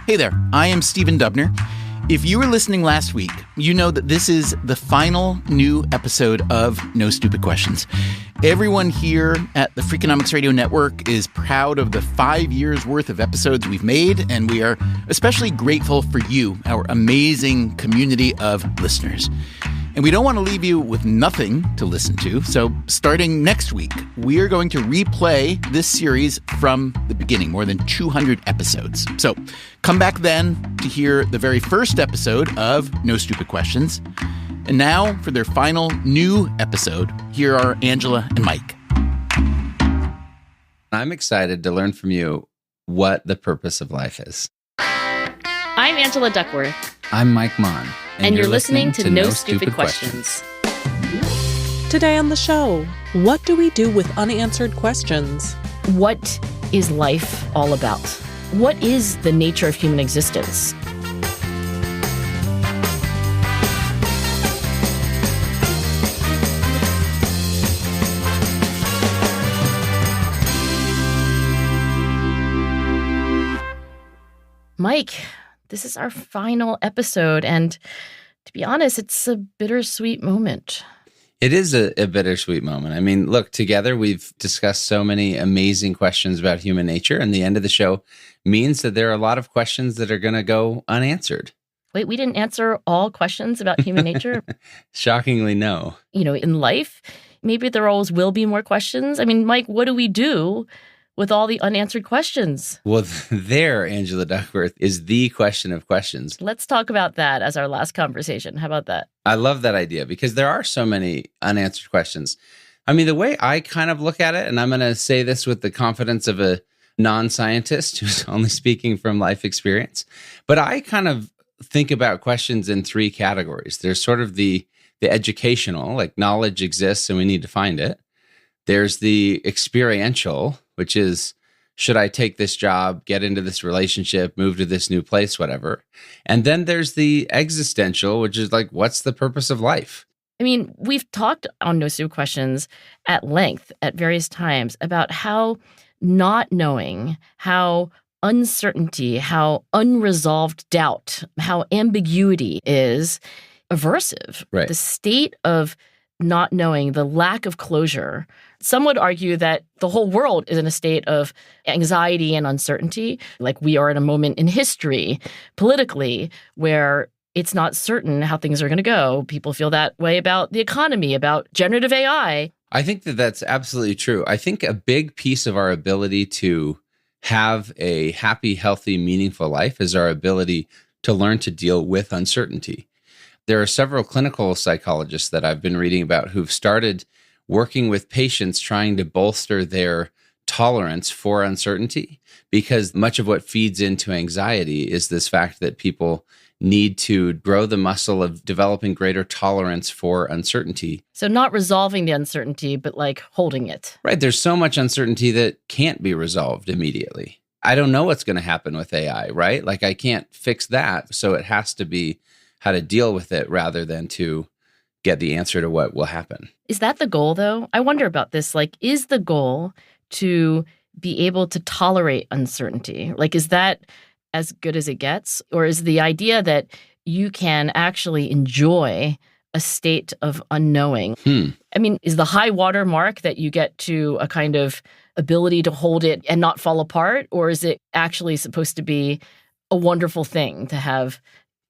Hey there, I am Stephen Dubner. If you were listening last week, you know that this is the final new episode of No Stupid Questions. Everyone here at the Freakonomics Radio Network is proud of the 5 years worth of episodes we've made, and we are especially grateful for you, our amazing community of listeners. And we don't want to leave you with nothing to listen to, so starting next week, we are going to replay this series from the beginning, more than 200 episodes. So come back then to hear the very first episode of No Stupid Questions. And now, for their final new episode, here are Angela and Mike. I'm excited to learn from you what the purpose of life is. I'm Angela Duckworth. I'm Mike Maughan. And you're listening to No Stupid Questions. Today on the show, what do we do with unanswered questions? What is life all about? What is the nature of human existence? Mike, this is our final episode, and to be honest, it's a bittersweet moment. It is a bittersweet moment. I mean, look, together we've discussed so many amazing questions about human nature, and the end of the show means that there are a lot of questions that are going to go unanswered. Wait, we didn't answer all questions about human nature? Shockingly, no. You know, in life, maybe there always will be more questions. I mean, Mike, what do we do with all the unanswered questions? Well, there, Angela Duckworth, is the question of questions. Let's talk about that as our last conversation. How about that? I love that idea because there are so many unanswered questions. I mean, the way I kind of look at it, and I'm going to say this with the confidence of a non-scientist who's only speaking from life experience, but I kind of think about questions in three categories. There's sort of the educational, like knowledge exists and we need to find it. There's the experiential, which is, should I take this job, get into this relationship, move to this new place, whatever? And then there's the existential, which is like, what's the purpose of life? I mean, we've talked on No Stupid Questions at length at various times about how not knowing, how uncertainty, how unresolved doubt, how ambiguity is aversive. Right. The state of not knowing, the lack of closure. Some would argue that the whole world is in a state of anxiety and uncertainty, like we are at a moment in history, politically, where it's not certain how things are going to go. People feel that way about the economy, about generative AI. I think that that's absolutely true. I think a big piece of our ability to have a happy, healthy, meaningful life is our ability to learn to deal with uncertainty. There are several clinical psychologists that I've been reading about who've started working with patients trying to bolster their tolerance for uncertainty, because much of what feeds into anxiety is this fact that people need to grow the muscle of developing greater tolerance for uncertainty. So not resolving the uncertainty, but like holding it. Right. There's so much uncertainty that can't be resolved immediately. I don't know what's going to happen with AI, right? Like I can't fix that. So it has to be how to deal with it rather than to get the answer to what will happen. Is that the goal, though? I wonder about this. Like, is the goal to be able to tolerate uncertainty? Like, is that as good as it gets? Or is the idea that you can actually enjoy a state of unknowing? I mean, is the high water mark that you get to a kind of ability to hold it and not fall apart? Or is it actually supposed to be a wonderful thing to have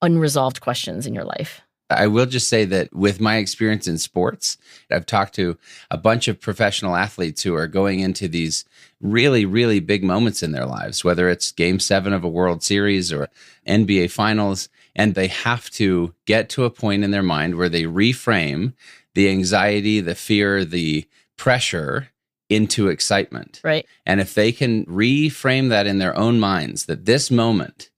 unresolved questions in your life? I will just say that with my experience in sports, I've talked to a bunch of professional athletes who are going into these really, really big moments in their lives, whether it's Game 7 of a World Series or NBA Finals, and they have to get to a point in their mind where they reframe the anxiety, the fear, the pressure into excitement. Right. And if they can reframe that in their own minds, that this moment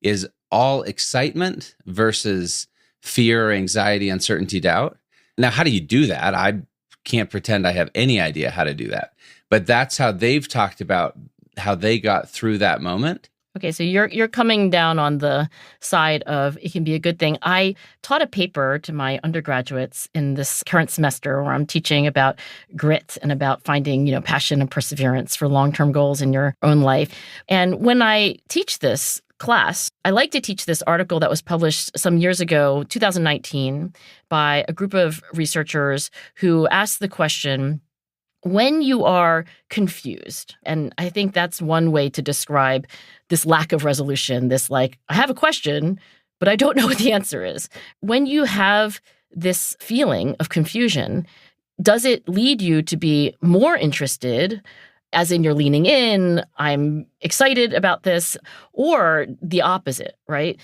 is all excitement versus fear, anxiety, uncertainty, doubt. Now, how do you do that? I can't pretend I have any idea how to do that. But that's how they've talked about how they got through that moment. Okay, so you're coming down on the side of it can be a good thing. I taught a paper to my undergraduates in this current semester where I'm teaching about grit and about finding, passion and perseverance for long-term goals in your own life. And when I teach this class, I like to teach this article that was published some years ago, 2019, by a group of researchers who asked the question, when you are confused, and I think that's one way to describe this lack of resolution, this like, I have a question, but I don't know what the answer is. When you have this feeling of confusion, does it lead you to be more interested, as in you're leaning in, I'm excited about this, or the opposite, right?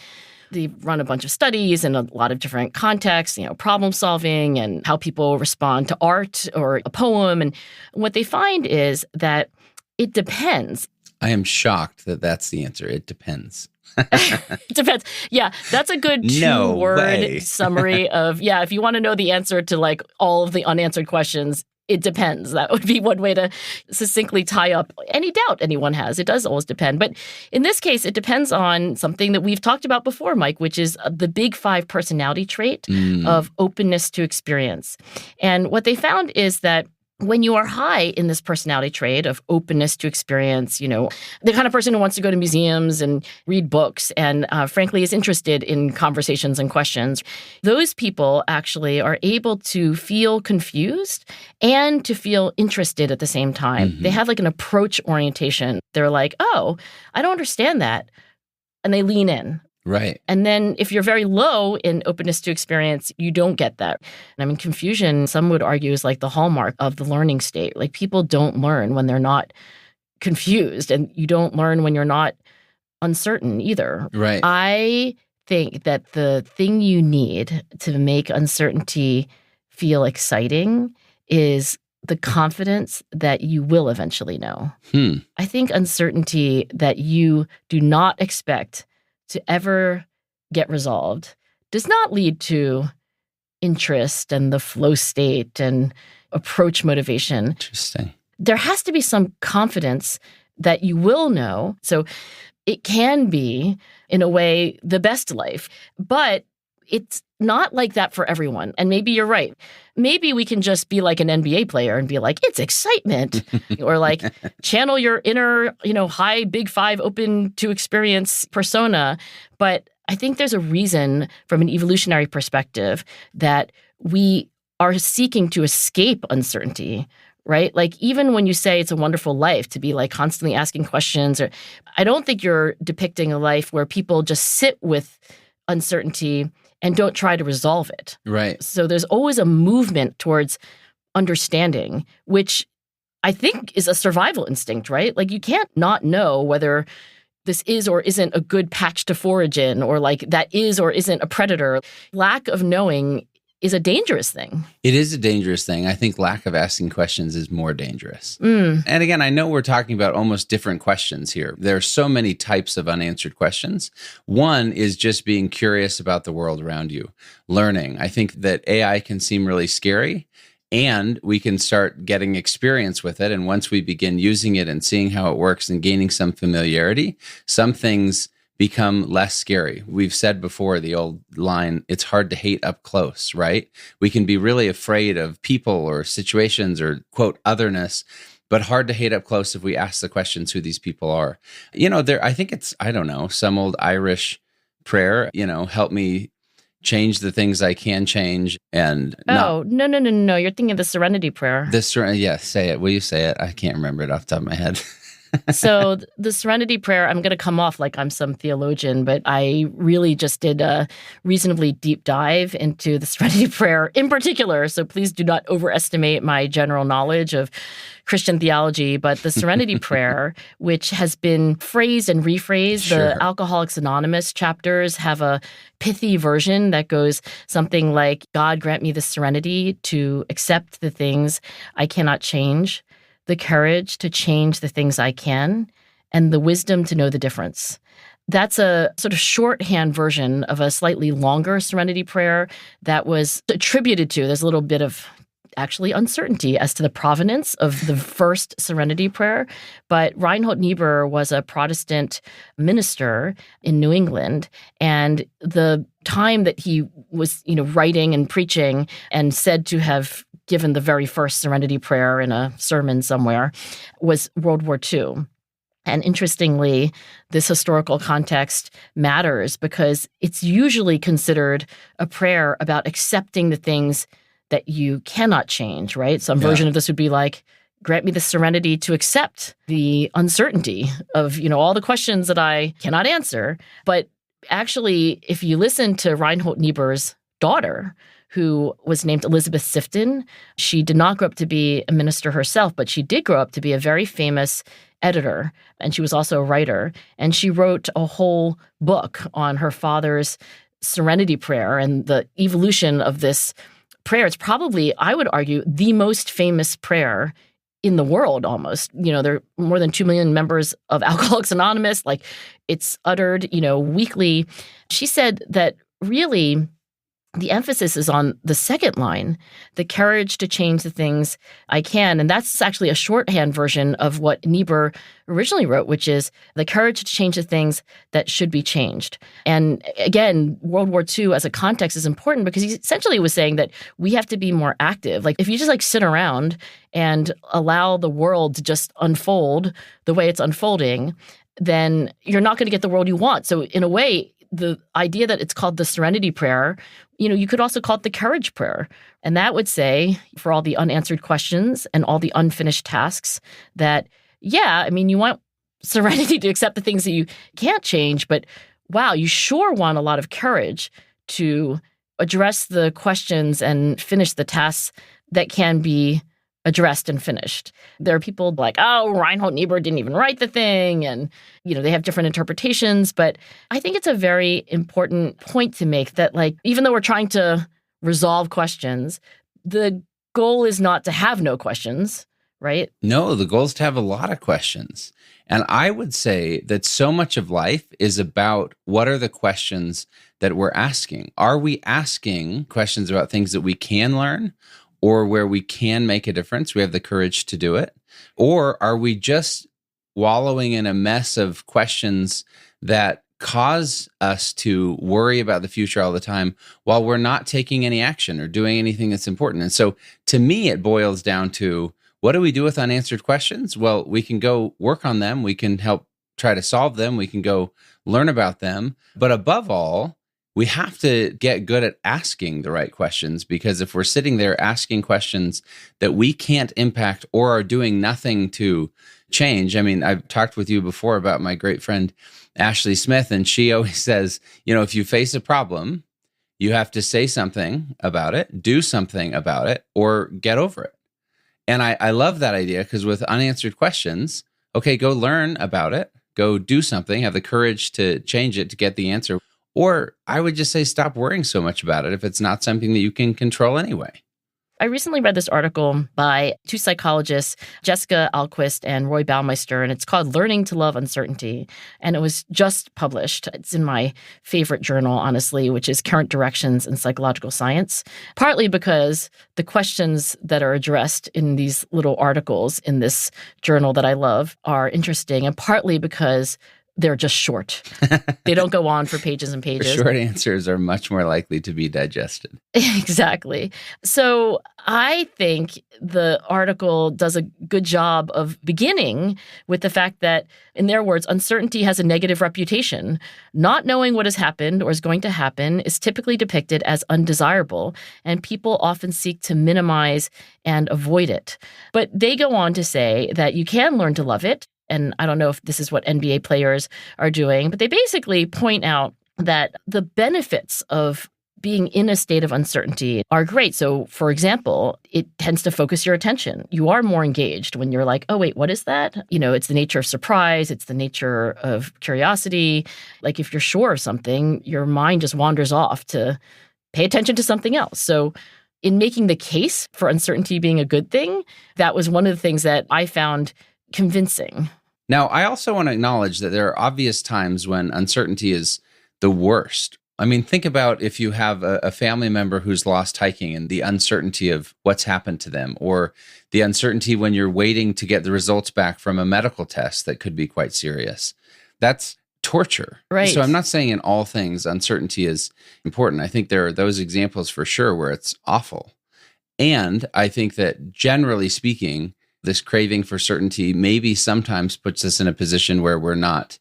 They've run a bunch of studies in a lot of different contexts, problem solving and how people respond to art or a poem. And what they find is that it depends. I am shocked that that's the answer. It depends. It depends. Yeah, that's a good two-word summary of, if you want to know the answer to like all of the unanswered questions, it depends. That would be one way to succinctly tie up any doubt anyone has. It does always depend. But in this case, it depends on something that we've talked about before, Mike, which is the big 5 personality trait of openness to experience. And what they found is that when you are high in this personality trait of openness to experience, the kind of person who wants to go to museums and read books and frankly is interested in conversations and questions, those people actually are able to feel confused and to feel interested at the same time. Mm-hmm. They have like an approach orientation. They're like, oh, I don't understand that. And they lean in. Right. And then if you're very low in openness to experience, you don't get that. And I mean, confusion, some would argue, is like the hallmark of the learning state. Like people don't learn when they're not confused, and you don't learn when you're not uncertain either. Right. I think that the thing you need to make uncertainty feel exciting is the confidence that you will eventually know. I think uncertainty that you do not expect to ever get resolved does not lead to interest and the flow state and approach motivation. Interesting. There has to be some confidence that you will know. So it can be, in a way, the best life, but it's not like that for everyone. And maybe you're right. Maybe we can just be like an NBA player and be like, it's excitement, or like channel your inner, high, big 5, open to experience persona. But I think there's a reason from an evolutionary perspective that we are seeking to escape uncertainty, right? Like even when you say it's a wonderful life to be like constantly asking questions, or I don't think you're depicting a life where people just sit with uncertainty and don't try to resolve it. Right. So there's always a movement towards understanding, which I think is a survival instinct, right? Like you can't not know whether this is or isn't a good patch to forage in, or like that is or isn't a predator. Lack of knowing is a dangerous thing. It is a dangerous thing. I think lack of asking questions is more dangerous. And again, I know we're talking about almost different questions here. There are so many types of unanswered questions. One is just being curious about the world around you, learning. I think that AI can seem really scary, and we can start getting experience with it. And once we begin using it and seeing how it works and gaining some familiarity, some things become less scary. We've said before the old line, it's hard to hate up close, right? We can be really afraid of people or situations or, quote, otherness, but hard to hate up close if we ask the questions who these people are. I think it's, I don't know, some old Irish prayer, help me change the things I can change. And no. You're thinking of the Serenity Prayer. Say it. Will you say it? I can't remember it off the top of my head. So the Serenity Prayer, I'm going to come off like I'm some theologian, but I really just did a reasonably deep dive into the Serenity Prayer in particular. So please do not overestimate my general knowledge of Christian theology. But the Serenity Prayer, which has been phrased and rephrased, Sure. The Alcoholics Anonymous chapters have a pithy version that goes something like, God grant me the serenity to accept the things I cannot change, the courage to change the things I can, and the wisdom to know the difference. That's a sort of shorthand version of a slightly longer Serenity Prayer that was attributed to. There's a little bit of actually uncertainty as to the provenance of the first Serenity Prayer. But Reinhold Niebuhr was a Protestant minister in New England, and the time that he was, writing and preaching and said to have given the very first Serenity Prayer in a sermon somewhere was World War II. And interestingly, this historical context matters because it's usually considered a prayer about accepting the things that you cannot change, right? Some version of this would be like, grant me the serenity to accept the uncertainty of, all the questions that I cannot answer. But actually, if you listen to Reinhold Niebuhr's daughter, who was named Elizabeth Sifton, she did not grow up to be a minister herself, but she did grow up to be a very famous editor, and she was also a writer. And she wrote a whole book on her father's Serenity Prayer and the evolution of this prayer. It's probably, I would argue, the most famous prayer in the world almost. There are more than 2 million members of Alcoholics Anonymous. Like, it's uttered, weekly. She said that really the emphasis is on the second line, the courage to change the things I can. And that's actually a shorthand version of what Niebuhr originally wrote, which is the courage to change the things that should be changed. And again, World War II as a context is important because he essentially was saying that we have to be more active. Like, if you just sit around and allow the world to just unfold the way it's unfolding, then you're not going to get the world you want. So in a way, the idea that it's called the Serenity Prayer, you could also call it the Courage Prayer. And that would say, for all the unanswered questions and all the unfinished tasks, that, you want serenity to accept the things that you can't change, but wow, you sure want a lot of courage to address the questions and finish the tasks that can be addressed and finished. There are people like, oh, Reinhold Niebuhr didn't even write the thing. And, they have different interpretations. But I think it's a very important point to make that, even though we're trying to resolve questions, the goal is not to have no questions, right? No, the goal is to have a lot of questions. And I would say that so much of life is about what are the questions that we're asking. Are we asking questions about things that we can learn, or where we can make a difference, we have the courage to do it? Or are we just wallowing in a mess of questions that cause us to worry about the future all the time while we're not taking any action or doing anything that's important? And so to me, it boils down to, what do we do with unanswered questions? Well, we can go work on them. We can help try to solve them. We can go learn about them. But above all, we have to get good at asking the right questions, because if we're sitting there asking questions that we can't impact or are doing nothing to change. I've talked with you before about my great friend, Ashley Smith, and she always says, if you face a problem, you have to say something about it, do something about it, or get over it. And I love that idea, because with unanswered questions, okay, go learn about it, go do something, have the courage to change it to get the answer. Or I would just say, stop worrying so much about it if it's not something that you can control anyway. I recently read this article by two psychologists, Jessica Alquist and Roy Baumeister, and it's called Learning to Love Uncertainty. And it was just published. It's in my favorite journal, honestly, which is Current Directions in Psychological Science, partly because the questions that are addressed in these little articles in this journal that I love are interesting, and partly because they're just short. They don't go on for pages and pages. Short answers are much more likely to be digested. Exactly. So I think the article does a good job of beginning with the fact that, in their words, uncertainty has a negative reputation. Not knowing what has happened or is going to happen is typically depicted as undesirable, and people often seek to minimize and avoid it. But they go on to say that you can learn to love it. And I don't know if this is what NBA players are doing, but they basically point out that the benefits of being in a state of uncertainty are great. So, for example, it tends to focus your attention. You are more engaged when you're like, oh, wait, what is that? It's the nature of surprise. It's the nature of curiosity. Like, if you're sure of something, your mind just wanders off to pay attention to something else. So in making the case for uncertainty being a good thing, that was one of the things that I found convincing. Now, I also want to acknowledge that there are obvious times when uncertainty is the worst. Think about if you have a family member who's lost hiking and the uncertainty of what's happened to them, or the uncertainty when you're waiting to get the results back from a medical test that could be quite serious. That's torture. Right. So I'm not saying in all things uncertainty is important. I think there are those examples for sure where it's awful. And I think that generally speaking, this craving for certainty maybe sometimes puts us in a position where we're not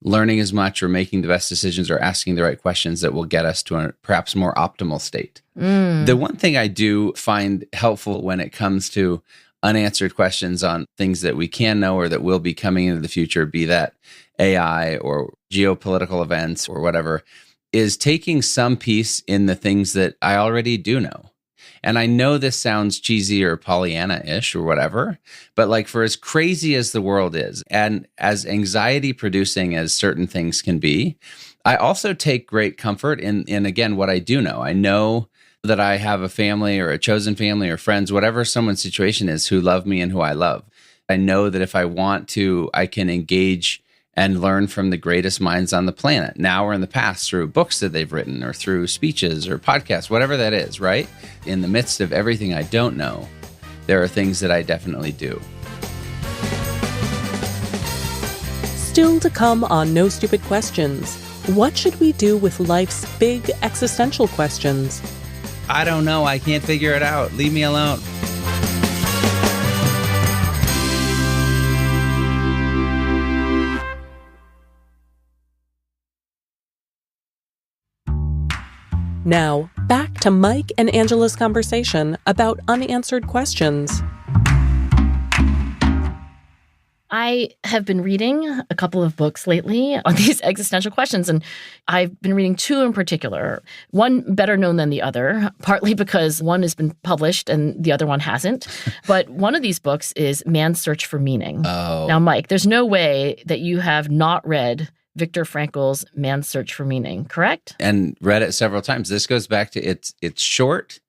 learning as much or making the best decisions or asking the right questions that will get us to a perhaps more optimal state. The one thing I do find helpful when it comes to unanswered questions on things that we can know or that will be coming into the future, be that AI or geopolitical events or whatever, is taking some piece in the things that I already do know. And I know this sounds cheesy or Pollyanna-ish or whatever, but like for as crazy as the world is and as anxiety-producing as certain things can be, I also take great comfort in again, what I do know. I know that I have a family or a chosen family or friends, whatever someone's situation is, who love me and who I love. I know that if I want to, I can engage and learn from the greatest minds on the planet, now or in the past, through books that they've written or through speeches or podcasts, whatever that is, right? In the midst of everything I don't know, there are things that I definitely do. Still to come on No Stupid Questions. What should we do with life's big existential questions? I don't know. I can't figure it out. Leave me alone. Now, back to Mike and Angela's conversation about unanswered questions. I have been reading a couple of books lately on these existential questions, and I've been reading two in particular, one better known than the other, partly because one has been published and the other one hasn't. But one of these books is Man's Search for Meaning. Oh. Now, Mike, there's no way that you have not read Viktor Frankl's Man's Search for Meaning, correct? And read it several times. This goes back to it's short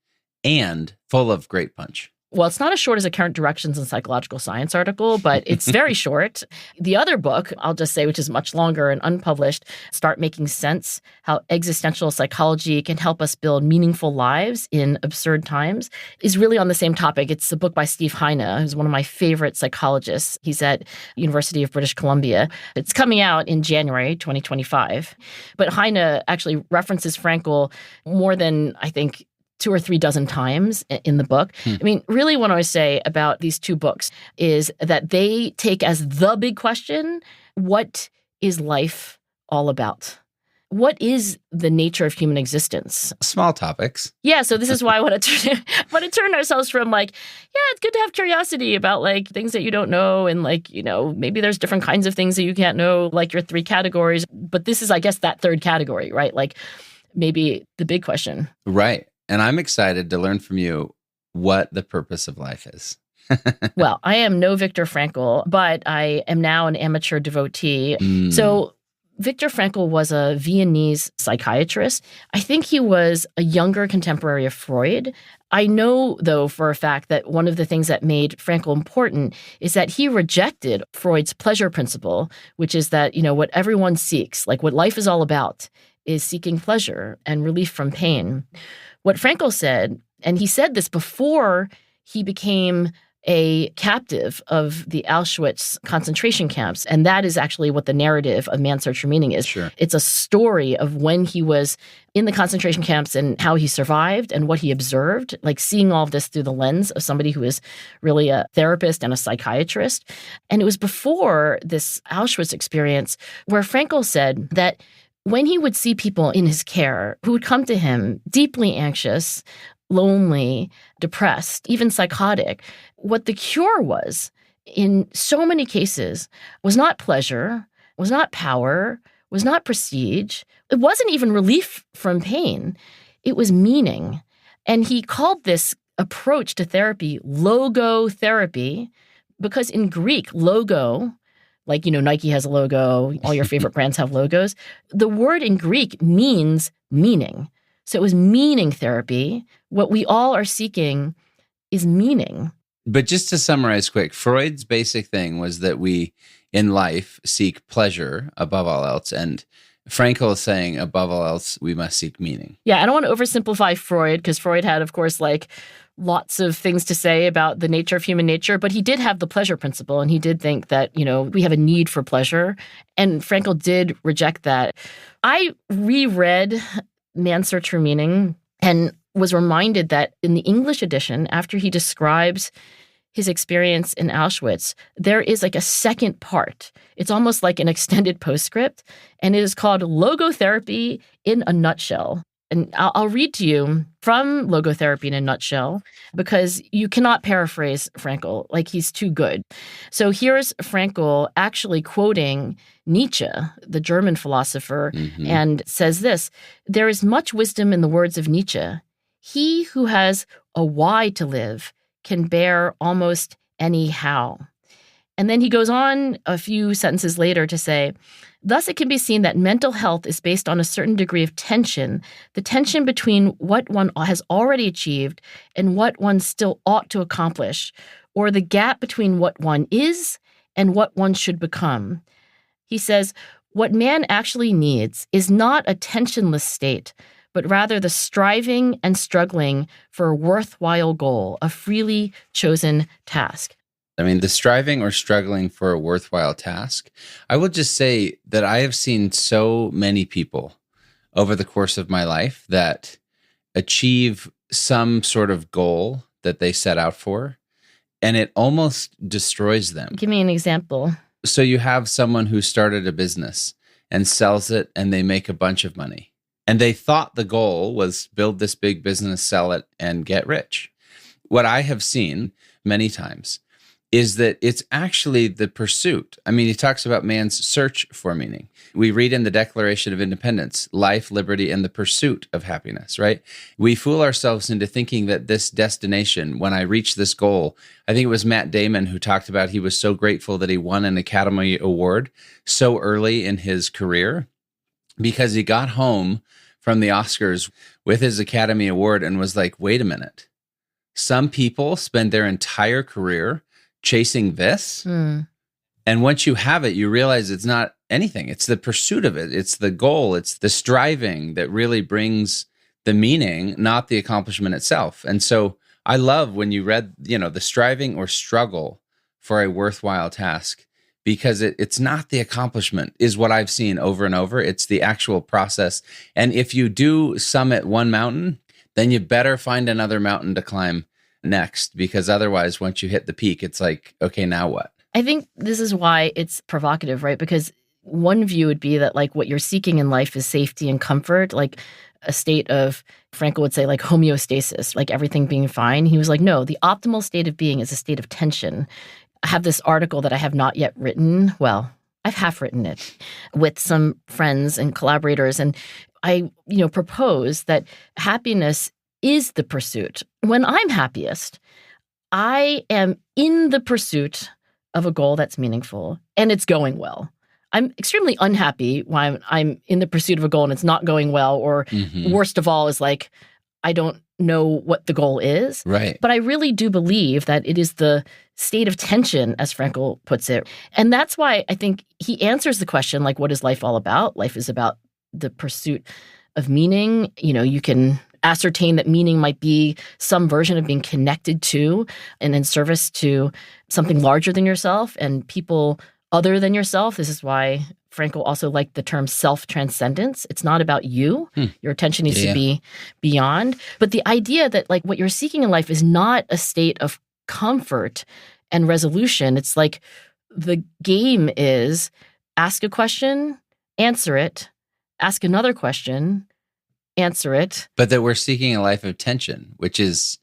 and full of great punch. Well, it's not as short as a Current Directions in Psychological Science article, but it's very short. The other book, I'll just say, which is much longer and unpublished, Start Making Sense, How Existential Psychology Can Help Us Build Meaningful Lives in Absurd Times, is really on the same topic. It's a book by Steve Heine, who's one of my favorite psychologists. He's at University of British Columbia. It's coming out in January 2025. But Heine actually references Frankl more than, I think, 2 or 3 dozen times in the book. I mean, really what I say about these two books is that they take as the big question, what is life all about? What is the nature of human existence? Small topics. Yeah, so this is why I want to turn ourselves from like, yeah, it's good to have curiosity about like things that you don't know and like, you know, maybe there's different kinds of things that you can't know, like your 3 categories. But this is, I guess, that third category, right? Like maybe the big question. Right. And I'm excited to learn from you what the purpose of life is. Well, I am no Viktor Frankl, but I am now an amateur devotee. So Viktor Frankl was a Viennese psychiatrist. I think he was a younger contemporary of Freud. I know, though, for a fact that one of the things that made Frankl important is that he rejected Freud's pleasure principle, which is that, you know, what everyone seeks, like what life is all about, is seeking pleasure and relief from pain. What Frankl said, and he said this before he became a captive of the Auschwitz concentration camps, and that is actually what the narrative of Man's Search for Meaning is. Sure. It's a story of when he was in the concentration camps and how he survived and what he observed, like seeing all of this through the lens of somebody who is really a therapist and a psychiatrist. And it was before this Auschwitz experience where Frankl said that when he would see people in his care who would come to him deeply anxious, lonely, depressed, even psychotic, what the cure was in so many cases was not pleasure, was not power, was not prestige. It wasn't even relief from pain. It was meaning. And he called this approach to therapy logotherapy because in Greek, logo, like, you know, Nike has a logo, all your favorite brands have logos. The word in Greek means meaning. So it was meaning therapy. What we all are seeking is meaning. But just to summarize quick, Freud's basic thing was that we, in life, seek pleasure above all else. And Frankl is saying, above all else, we must seek meaning. Yeah, I don't want to oversimplify Freud, because Freud had, of course, like lots of things to say about the nature of human nature, but he did have the pleasure principle, and he did think that, you know, we have a need for pleasure, and Frankl did reject that. I reread Man's Search for Meaning and was reminded that in the English edition, after he describes his experience in Auschwitz, there is like a second part. It's almost like an extended postscript, and it is called Logotherapy in a Nutshell. And I'll read to you from Logotherapy in a Nutshell, because you cannot paraphrase Frankl. Like, he's too good. So here's Frankl actually quoting Nietzsche, the German philosopher, and says this: "There is much wisdom in the words of Nietzsche. He who has a why to live can bear almost any how." And then he goes on a few sentences later to say, "Thus it can be seen that mental health is based on a certain degree of tension, the tension between what one has already achieved and what one still ought to accomplish, or the gap between what one is and what one should become." He says, "What man actually needs is not a tensionless state, but rather the striving and struggling for a worthwhile goal, a freely chosen task." I mean, the striving or struggling for a worthwhile task. I will just say that I have seen so many people over the course of my life that achieve some sort of goal that they set out for, and it almost destroys them. Give me an example. So you have someone who started a business and sells it, and they make a bunch of money. And they thought the goal was build this big business, sell it, and get rich. What I have seen many times is that it's actually the pursuit. I mean, he talks about man's search for meaning. We read in the Declaration of Independence, life, liberty, and the pursuit of happiness, right? We fool ourselves into thinking that this destination, when I reach this goal, I think it was Matt Damon who talked about he was so grateful that he won an Academy Award so early in his career because he got home from the Oscars with his Academy Award and was like, wait a minute. Some people spend their entire career chasing this. And once you have it, you realize it's not anything. It's the pursuit of it. It's the goal. It's the striving that really brings the meaning, not the accomplishment itself. And so I love when you read, the striving or struggle for a worthwhile task, because it's not the accomplishment is what I've seen over and over. It's the actual process. And if you do summit one mountain, then you better find another mountain to climb next, because otherwise, once you hit the peak, it's like, okay, now what? I think this is why it's provocative, right? Because one view would be that like what you're seeking in life is safety and comfort, like a state of, Frankl would say, like homeostasis, like everything being fine. He was like, no, the optimal state of being is a state of tension. I have this article that I have not yet written. Well, I've half written it with some friends and collaborators. And I, propose that happiness is the pursuit. When I'm happiest, I am in the pursuit of a goal that's meaningful and it's going well. I'm extremely unhappy when I'm in the pursuit of a goal and it's not going well, or worst of all is like, I don't know what the goal is. Right. But I really do believe that it is the state of tension, as Frankl puts it. And that's why I think he answers the question, like, what is life all about? Life is about the pursuit of meaning. You can ascertain that meaning might be some version of being connected to and in service to something larger than yourself and people other than yourself. This is why Frankl also liked the term self-transcendence. It's not about you. Your attention needs to be beyond. But the idea that like what you're seeking in life is not a state of comfort and resolution. It's like the game is ask a question, answer it, ask another question, answer it. But that we're seeking a life of tension, which is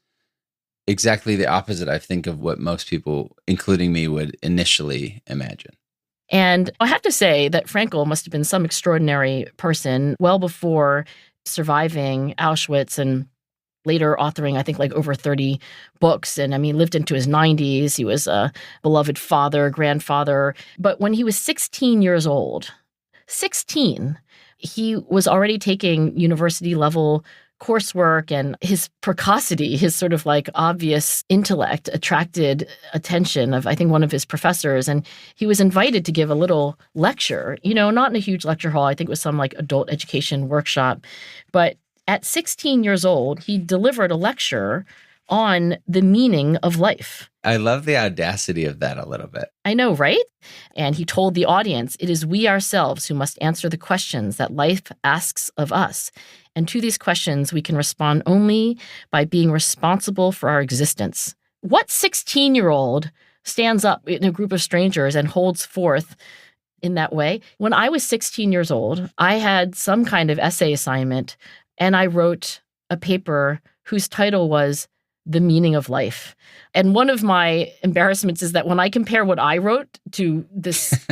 exactly the opposite, I think, of what most people, including me, would initially imagine. And I have to say that Frankl must have been some extraordinary person well before surviving Auschwitz and later authoring, I think, like over 30 books. And I mean, lived into his 90s. He was a beloved father, grandfather. But when he was 16 years old, 16, he was already taking university level coursework, and his precocity, his sort of like obvious intellect attracted attention of, I think, one of his professors. And he was invited to give a little lecture, not in a huge lecture hall. I think it was some like adult education workshop. But at 16 years old, he delivered a lecture on the meaning of life. I love the audacity of that a little bit. I know, right? And he told the audience, it is we ourselves who must answer the questions that life asks of us. And to these questions, we can respond only by being responsible for our existence. what 16-year-old stands up in a group of strangers and holds forth in that way? When I was 16 years old, I had some kind of essay assignment, and I wrote a paper whose title was The Meaning of Life. And one of my embarrassments is that when I compare what I wrote to this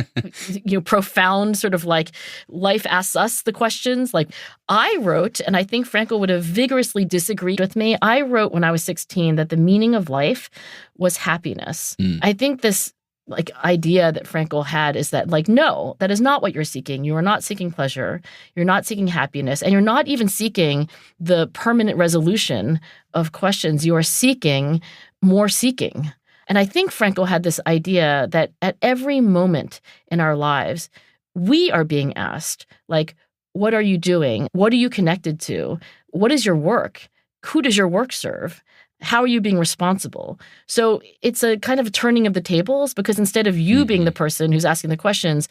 profound sort of like life asks us the questions, like I wrote, and I think Frankl would have vigorously disagreed with me, I wrote when I was 16 that the meaning of life was happiness. I think this like idea that Frankl had is that like, no, that is not what you're seeking. You are not seeking pleasure. You're not seeking happiness. And you're not even seeking the permanent resolution of questions. You are seeking more seeking. And I think Frankl had this idea that at every moment in our lives, we are being asked, like, what are you doing? What are you connected to? What is your work? Who does your work serve? How are you being responsible? So it's a kind of a turning of the tables, because instead of you being the person who's asking the questions,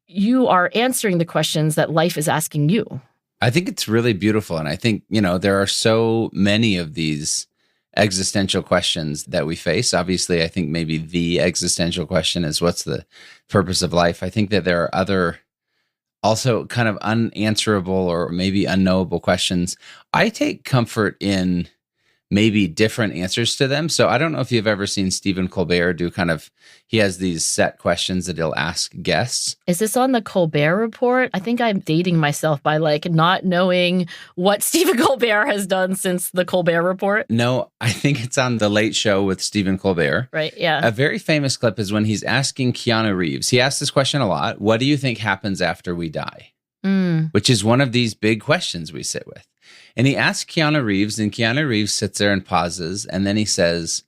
you are answering the questions that life is asking you. I think it's really beautiful. And I think, there are so many of these existential questions that we face. Obviously, I think maybe the existential question is, what's the purpose of life? I think that there are other also kind of unanswerable or maybe unknowable questions. I take comfort in maybe different answers to them. So I don't know if you've ever seen Stephen Colbert do he has these set questions that he'll ask guests. Is this on the Colbert Report? I think I'm dating myself by like not knowing what Stephen Colbert has done since the Colbert Report. No, I think it's on The Late Show with Stephen Colbert. Right, yeah. A very famous clip is when he's asking Keanu Reeves. He asks this question a lot. What do you think happens after we die? Which is one of these big questions we sit with. And he asks Keanu Reeves, and Keanu Reeves sits there and pauses, and then he says,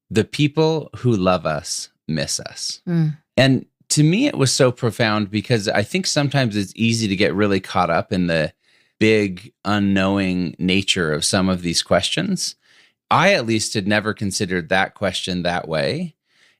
the people who love us miss us. And to me, it was so profound because I think sometimes it's easy to get really caught up in the big, unknowing nature of some of these questions. I, at least, had never considered that question that way.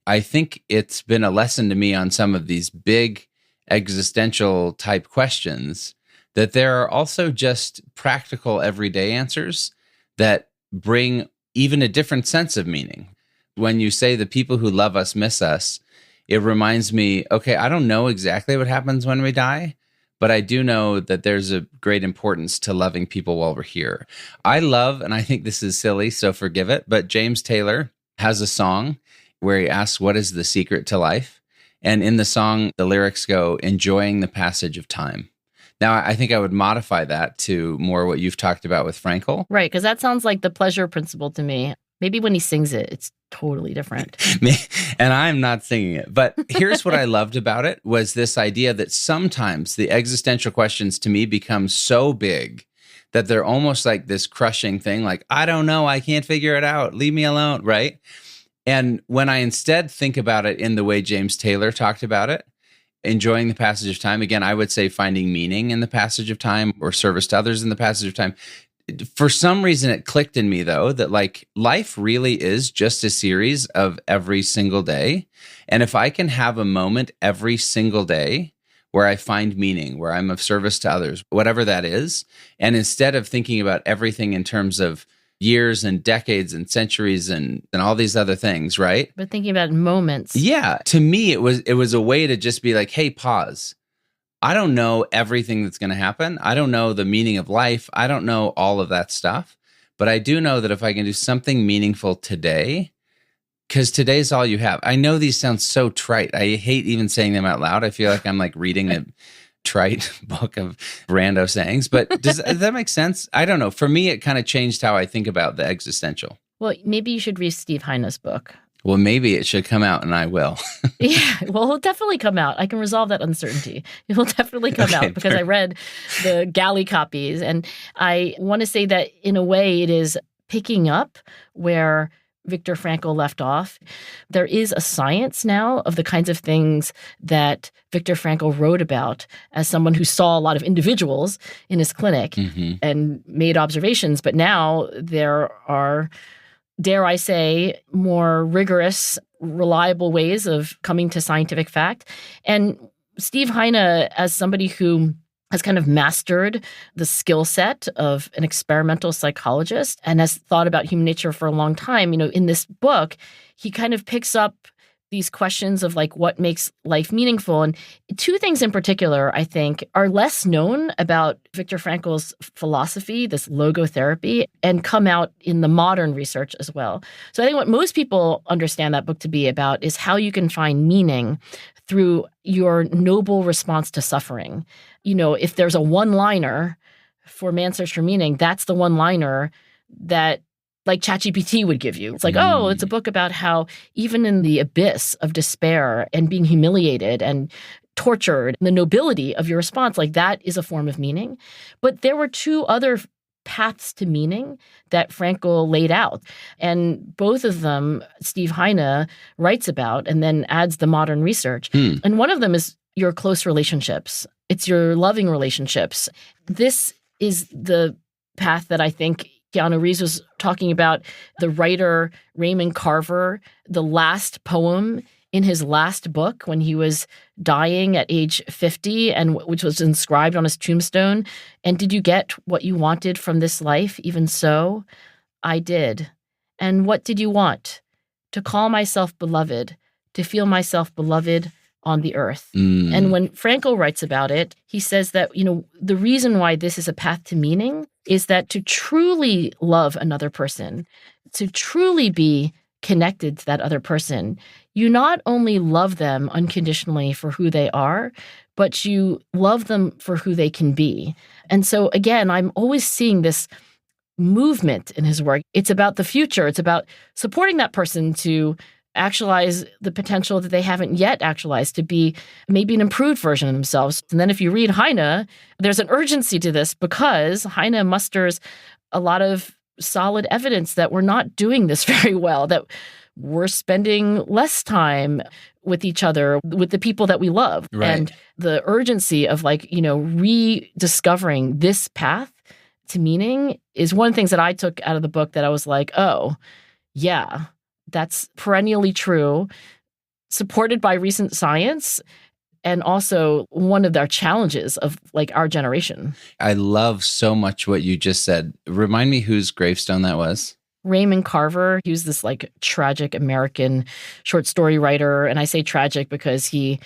I think it's been a lesson to me on some of these big existential type questions that there are also just practical everyday answers that bring even a different sense of meaning. When you say the people who love us miss us, it reminds me, okay, I don't know exactly what happens when we die, but I do know that there's a great importance to loving people while we're here. I love, and I think this is silly, so forgive it, but James Taylor has a song where he asks, what is the secret to life? And in the song, the lyrics go, enjoying the passage of time. Now, I think I would modify that to more what you've talked about with Frankl. Right, because that sounds like the pleasure principle to me. Maybe when he sings it, it's totally different. And I'm not singing it. But here's what I loved about it was this idea that sometimes the existential questions to me become so big that they're almost like this crushing thing, like, I don't know, I can't figure it out, leave me alone, right? And when I instead think about it in the way James Taylor talked about it, enjoying the passage of time, again, I would say finding meaning in the passage of time or service to others in the passage of time. For some reason, it clicked in me, though, that like life really is just a series of every single day. And if I can have a moment every single day where I find meaning, where I'm of service to others, whatever that is, and instead of thinking about everything in terms of years and decades and centuries and all these other things, right? But thinking about moments. Yeah. To me, it was a way to just be like, hey, pause. I don't know everything that's going to happen. I don't know the meaning of life. I don't know all of that stuff. But I do know that if I can do something meaningful today, because today's all you have. I know these sound so trite. I hate even saying them out loud. I feel like I'm like reading a trite book of rando sayings, but does that make sense? I don't know. For me, it kind of changed how I think about the existential. Well, maybe you should read Steve Heine's book. Well, maybe it should come out and I will. Yeah, well, it'll definitely come out. I can resolve that uncertainty. It will definitely come out because I read the galley copies. And I want to say that in a way it is picking up where Viktor Frankl left off. There is a science now of the kinds of things that Viktor Frankl wrote about as someone who saw a lot of individuals in his clinic and made observations. But now there are, dare I say, more rigorous, reliable ways of coming to scientific fact. And Steve Heine, as somebody who has kind of mastered the skill set of an experimental psychologist and has thought about human nature for a long time. In this book, he kind of picks up these questions of like what makes life meaningful. And two things in particular, I think, are less known about Viktor Frankl's philosophy, this logotherapy, and come out in the modern research as well. So I think what most people understand that book to be about is how you can find meaning through your noble response to suffering. If there's a one-liner for Man's Search for Meaning, that's the one-liner that like ChatGPT would give you. It's like, oh, it's a book about how even in the abyss of despair and being humiliated and tortured, the nobility of your response, like that is a form of meaning. But there were two other paths to meaning that Frankl laid out. And both of them, Steve Heine writes about and then adds the modern research. And one of them is your close relationships. It's your loving relationships. This is the path that I think Keanu Reeves was talking about. The writer Raymond Carver, the last poem in his last book when he was dying at age 50, and which was inscribed on his tombstone. And did you get what you wanted from this life? Even so, I did. And what did you want? To call myself beloved, to feel myself beloved on the earth. And when Frankl writes about it, he says that, the reason why this is a path to meaning is that to truly love another person, to truly be connected to that other person, you not only love them unconditionally for who they are, but you love them for who they can be. And so again, I'm always seeing this movement in his work. It's about the future. It's about supporting that person to actualize the potential that they haven't yet actualized, to be maybe an improved version of themselves. And then if you read Heine, there's an urgency to this because Heine musters a lot of solid evidence that we're not doing this very well, that we're spending less time with each other, with the people that we love. Right. And the urgency of rediscovering this path to meaning is one of the things that I took out of the book that I was like, oh, yeah, that's perennially true, supported by recent science, and also one of our challenges of our generation. I love so much what you just said. Remind me whose gravestone that was. Raymond Carver. He was this tragic American short story writer. And I say tragic because he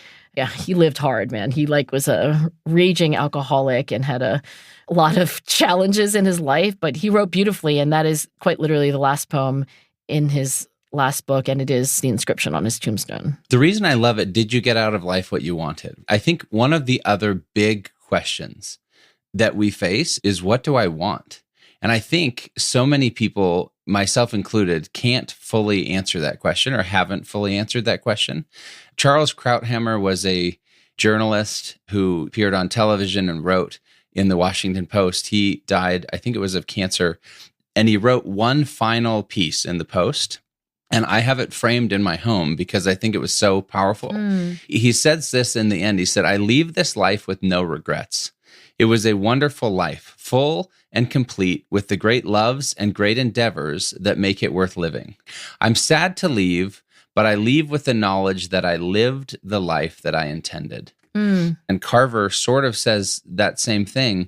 lived hard, man. He was a raging alcoholic and had a lot of challenges in his life, but he wrote beautifully. And that is quite literally the last poem in his last book, and it is the inscription on his tombstone. The reason I love it, did you get out of life what you wanted? I think one of the other big questions that we face is, what do I want? And I think so many people, myself included, can't fully answer that question or haven't fully answered that question. Charles Krauthammer was a journalist who appeared on television and wrote in the Washington Post. He died, I think it was of cancer, and he wrote one final piece in the Post. And I have it framed in my home because I think it was so powerful. He says this in the end. He said, I leave this life with no regrets. It was a wonderful life, full and complete with the great loves and great endeavors that make it worth living. I'm sad to leave, but I leave with the knowledge that I lived the life that I intended. And Carver sort of says that same thing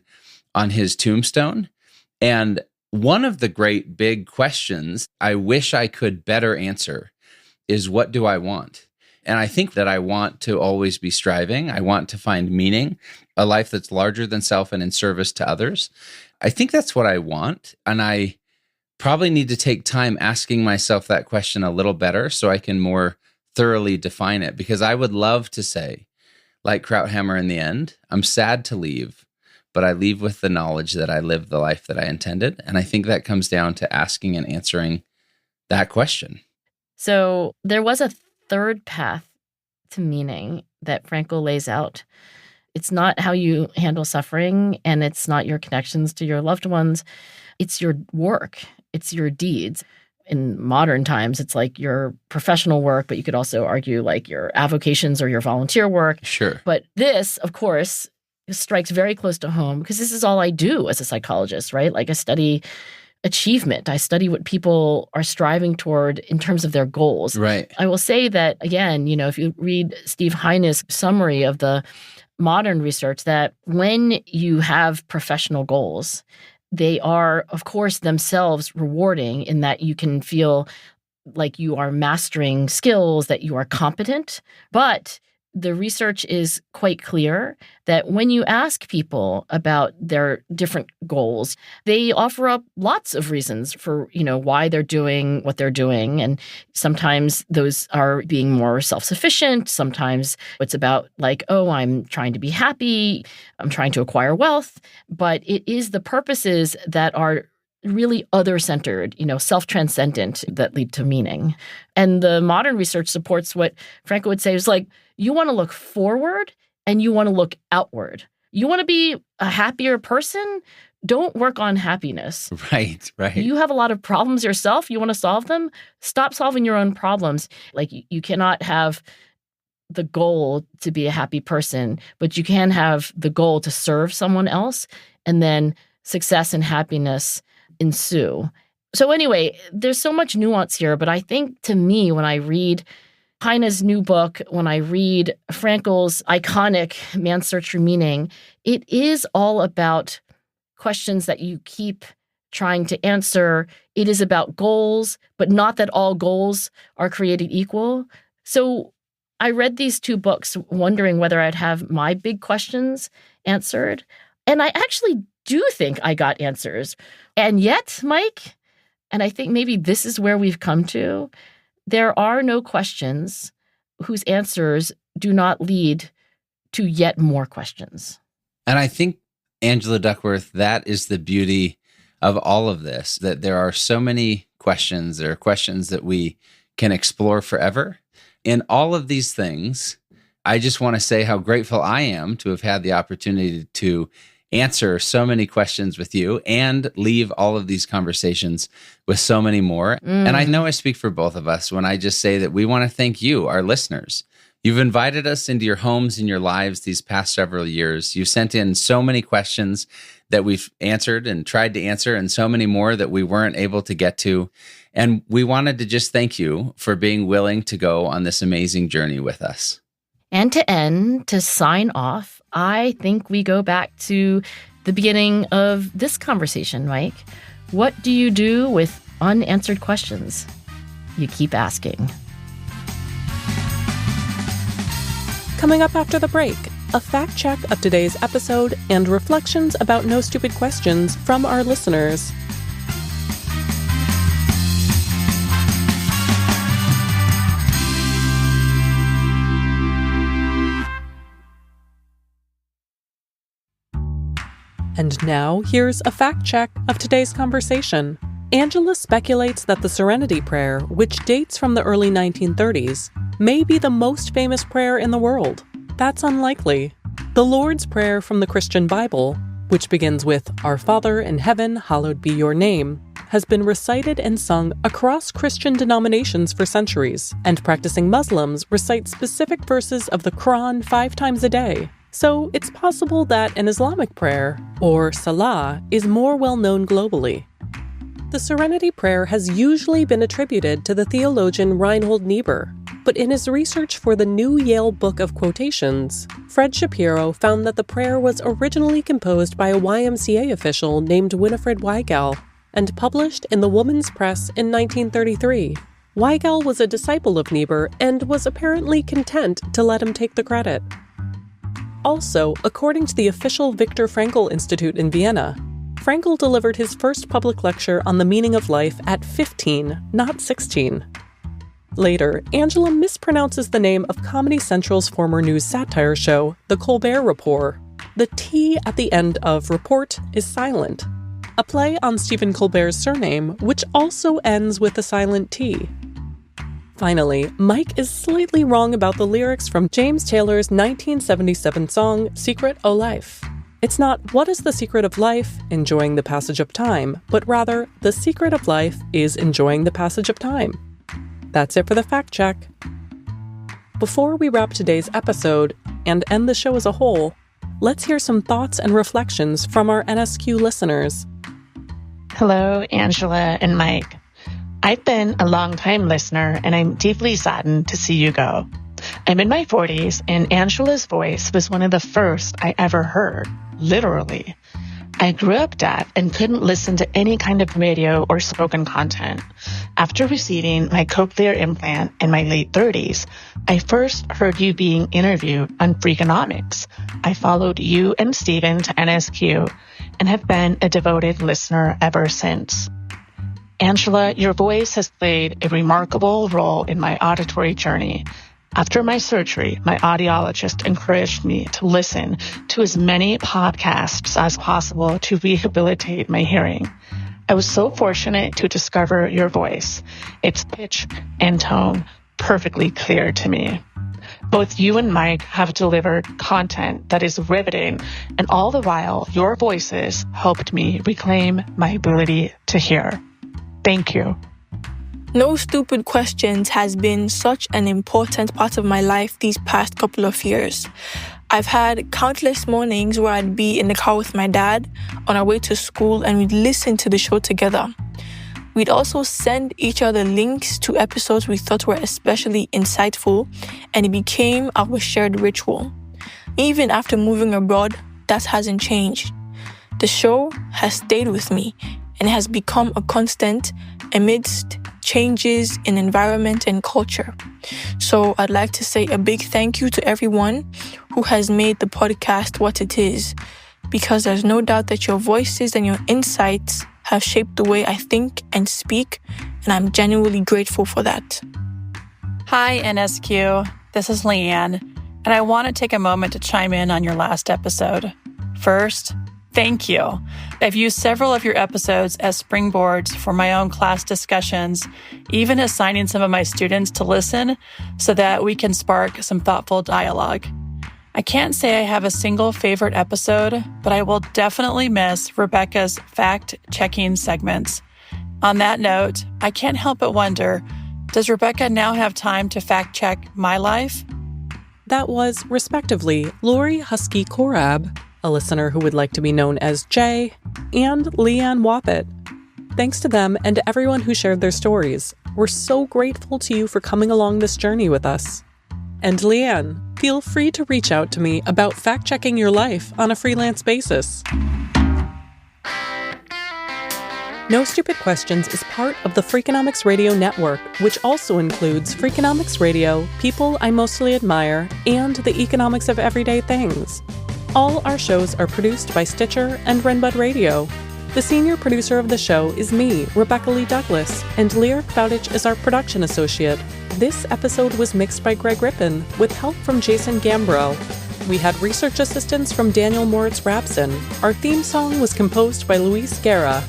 on his tombstone. And one of the great big questions I wish I could better answer is, what do I want? And I think that I want to always be striving. I want to find meaning, a life that's larger than self and in service to others. I think that's what I want. And I probably need to take time asking myself that question a little better so I can more thoroughly define it. Because I would love to say, like Krauthammer in the end, I'm sad to leave, but I leave with the knowledge that I lived the life that I intended. And I think that comes down to asking and answering that question. So there was a third path to meaning that Frankl lays out. It's not how you handle suffering, and it's not your connections to your loved ones. It's your work. It's your deeds. In modern times, it's your professional work, but you could also argue your avocations or your volunteer work. Sure. But this, of course, strikes very close to home because this is all I do as a psychologist, right? I study achievement. I study what people are striving toward in terms of their goals. Right. I will say that, again, if you read Steve Heine's summary of the modern research that when you have professional goals, they are, of course, themselves rewarding in that you can feel like you are mastering skills, that you are competent. But the research is quite clear that when you ask people about their different goals, they offer up lots of reasons for, why they're doing what they're doing. And sometimes those are being more self-sufficient. Sometimes it's about like, oh, I'm trying to be happy. I'm trying to acquire wealth. But it is the purposes that are really other-centered, self-transcendent that lead to meaning. And the modern research supports what Frankl would say is like, you want to look forward and you want to look outward. You want to be a happier person? Don't work on happiness. Right. You have a lot of problems yourself. You want to solve them? Stop solving your own problems. Like you cannot have the goal to be a happy person, but you can have the goal to serve someone else, and then success and happiness ensue. So anyway, there's so much nuance here, but I think to me, when I read Heine's new book, when I read Frankl's iconic Man's Search for Meaning, it is all about questions that you keep trying to answer. It is about goals, but not that all goals are created equal. So I read these two books wondering whether I'd have my big questions answered. And I actually do think I got answers. And yet, Mike, and I think maybe this is where we've come to, there are no questions whose answers do not lead to yet more questions. And I think, Angela Duckworth, that is the beauty of all of this, that there are so many questions. There are questions that we can explore forever. In all of these things, I just want to say how grateful I am to have had the opportunity to answer so many questions with you and leave all of these conversations with so many more. And I know I speak for both of us when I just say that we want to thank you, our listeners. You've invited us into your homes and your lives these past several years. You sent in so many questions that we've answered and tried to answer, and so many more that we weren't able to get to. And we wanted to just thank you for being willing to go on this amazing journey with us. And to end, to sign off, I think we go back to the beginning of this conversation, Mike. What do you do with unanswered questions? You keep asking. Coming up after the break, a fact check of today's episode and reflections about No Stupid Questions from our listeners. And now, here's a fact check of today's conversation. Angela speculates that the Serenity Prayer, which dates from the early 1930s, may be the most famous prayer in the world. That's unlikely. The Lord's Prayer from the Christian Bible, which begins with "Our Father in heaven, hallowed be your name," has been recited and sung across Christian denominations for centuries, and practicing Muslims recite specific verses of the Quran 5 times a day. So it's possible that an Islamic prayer, or Salah, is more well-known globally. The Serenity Prayer has usually been attributed to the theologian Reinhold Niebuhr, but in his research for the New Yale Book of Quotations, Fred Shapiro found that the prayer was originally composed by a YMCA official named Winifred Weigel and published in the Woman's Press in 1933. Weigel was a disciple of Niebuhr and was apparently content to let him take the credit. Also, according to the official Viktor Frankl Institute in Vienna, Frankl delivered his first public lecture on the meaning of life at 15, not 16. Later, Angela mispronounces the name of Comedy Central's former news satire show, The Colbert Report. The T at the end of report is silent, a play on Stephen Colbert's surname, which also ends with a silent T. Finally, Mike is slightly wrong about the lyrics from James Taylor's 1977 song, Secret o' Life. It's not, what is the secret of life? Enjoying the passage of time, but rather, the secret of life is enjoying the passage of time. That's it for the fact check. Before we wrap today's episode, and end the show as a whole, let's hear some thoughts and reflections from our NSQ listeners. Hello, Angela and Mike. I've been a long-time listener, and I'm deeply saddened to see you go. I'm in my 40s, and Angela's voice was one of the first I ever heard, literally. I grew up deaf and couldn't listen to any kind of radio or spoken content. After receiving my cochlear implant in my late 30s, I first heard you being interviewed on Freakonomics. I followed you and Steven to NSQ and have been a devoted listener ever since. Angela, your voice has played a remarkable role in my auditory journey. After my surgery, my audiologist encouraged me to listen to as many podcasts as possible to rehabilitate my hearing. I was so fortunate to discover your voice, its pitch and tone perfectly clear to me. Both you and Mike have delivered content that is riveting, and all the while, your voices helped me reclaim my ability to hear. Thank you. No Stupid Questions has been such an important part of my life these past couple of years. I've had countless mornings where I'd be in the car with my dad on our way to school and we'd listen to the show together. We'd also send each other links to episodes we thought were especially insightful, and it became our shared ritual. Even after moving abroad, that hasn't changed. The show has stayed with me and has become a constant amidst changes in environment and culture. So I'd like to say a big thank you to everyone who has made the podcast what it is, because there's no doubt that your voices and your insights have shaped the way I think and speak, and I'm genuinely grateful for that. Hi, NSQ. This is Leanne, and I want to take a moment to chime in on your last episode. First, thank you. I've used several of your episodes as springboards for my own class discussions, even assigning some of my students to listen so that we can spark some thoughtful dialogue. I can't say I have a single favorite episode, but I will definitely miss Rebecca's fact-checking segments. On that note, I can't help but wonder, does Rebecca now have time to fact-check my life? That was, respectively, Lori Husky Korab, a listener who would like to be known as Jay, and Leanne Wappett. Thanks to them and to everyone who shared their stories. We're so grateful to you for coming along this journey with us. And Leanne, feel free to reach out to me about fact-checking your life on a freelance basis. No Stupid Questions is part of the Freakonomics Radio Network, which also includes Freakonomics Radio, People I Mostly Admire, and The Economics of Everyday Things. All our shows are produced by Stitcher and Renbud Radio. The senior producer of the show is me, Rebecca Lee Douglas, and Lyric Bowditch is our production associate. This episode was mixed by Greg Rippin, with help from Jason Gambro. We had research assistance from Daniel Moritz-Rabson. Our theme song was composed by Luis Guerra.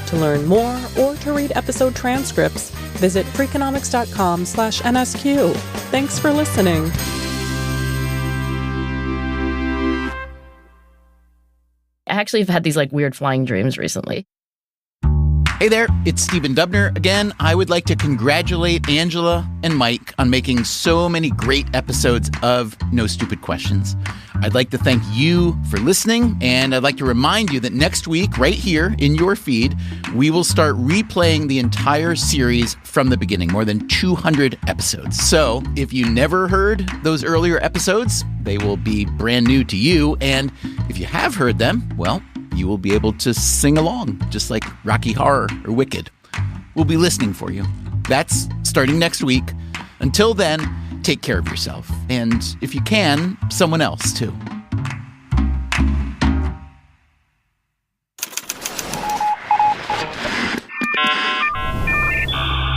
To learn more or to read episode transcripts, visit freakonomics.com/NSQ. Thanks for listening. I actually have had these weird flying dreams recently. Hey there, it's Stephen Dubner. Again, I would like to congratulate Angela and Mike on making so many great episodes of No Stupid Questions. I'd like to thank you for listening, and I'd like to remind you that next week, right here in your feed, we will start replaying the entire series from the beginning, more than 200 episodes. So if you never heard those earlier episodes, they will be brand new to you, and if you have heard them, well, you will be able to sing along, just like Rocky Horror or Wicked. We'll be listening for you. That's starting next week. Until then, take care of yourself. And if you can, someone else too.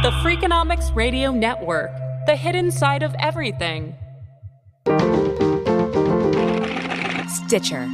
The Freakonomics Radio Network, the hidden side of everything. Stitcher.